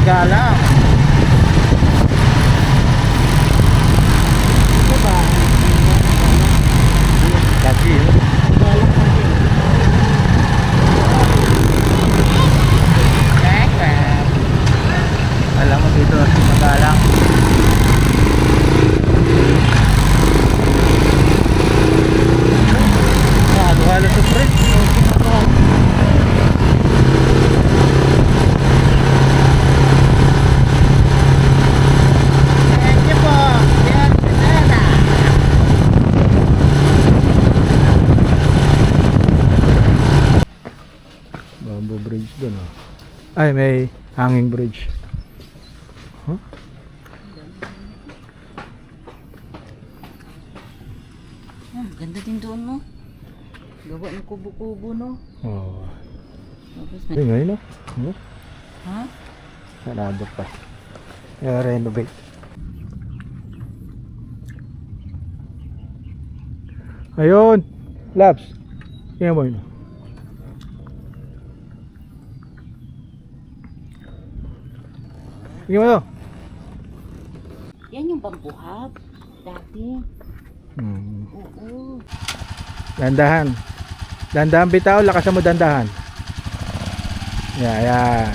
magalang. Kasi alam mo dito magalang. Halo-halo sa fridge. Bamboo bridge doon, oh. Ay, may hanging bridge. Huh? Ganda din doon, no? Gawa ng kubo-kubo, no? Oh. Tapos Ay, ngayon, no? Ha? Sarado pa. I-renovate. Ayun! Labs! Tingnan mo yun. Tingnan mo yun. Yan yung bambuhab. Dati. Oo. Dandahan. Dandahan bitaw, lakasan mo dandahan. Yan.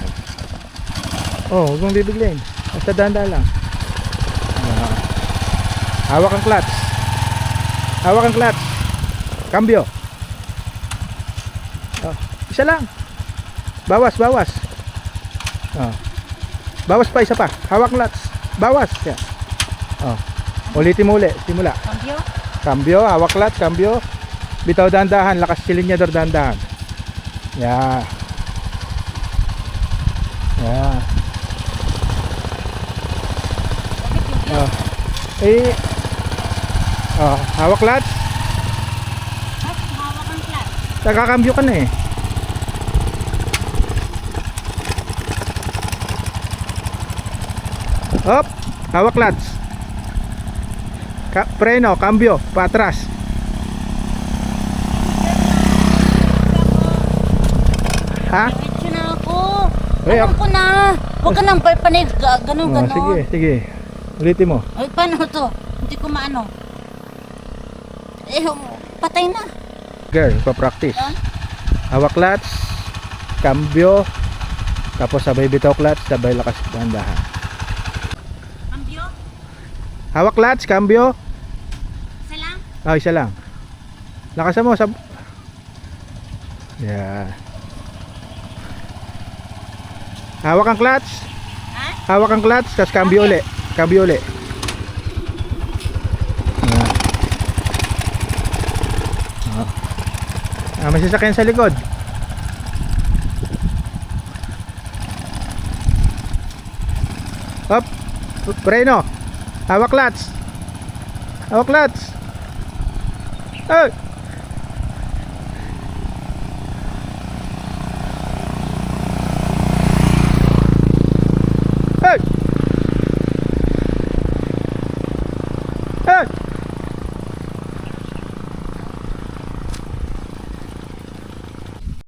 Oh, huwag mong bibiglayin. Basta dandahan lang. Hawak ang clutch. Hawak ang clutch. Cambio. Oh, isa lang. Bawas. Oh. Bawas pa, isa pa. Hawak ang clutch. Bawas. Yan. Oh. Ulitin mo uli. Simula. Cambio? Cambio, hawak clutch, cambio. Bitaw dandahan, lakas silinyador dandahan. Yeah. Yeah. Oh. Hawak clutch. Hawak ang clutch. Nagkakambyo ka na eh. Hop, hawak clutch. Preno, cambio, patras. Ha? Diretso na ako. Ay, Alam ko na. Huwag ka nang panig. Ganun. Sige. Ulitin mo. Ay, paano to? Hindi ko maano. Patay na. Girl, pa-practice. Yan. Hawak clutch, cambio, tapos sabay bitaw clutch, sabay lakas dahan-dahan. Cambio? Hawak clutch, cambio. Isa lang? Isa lang. Lakasan mo. Yeah. Hawak ang clutch. Ha? Hawak ang clutch, tapos cambio uli. Cambio uli. May sasakyan sa likod. Hop. Preno. Hawak clutch. Hawak clutch.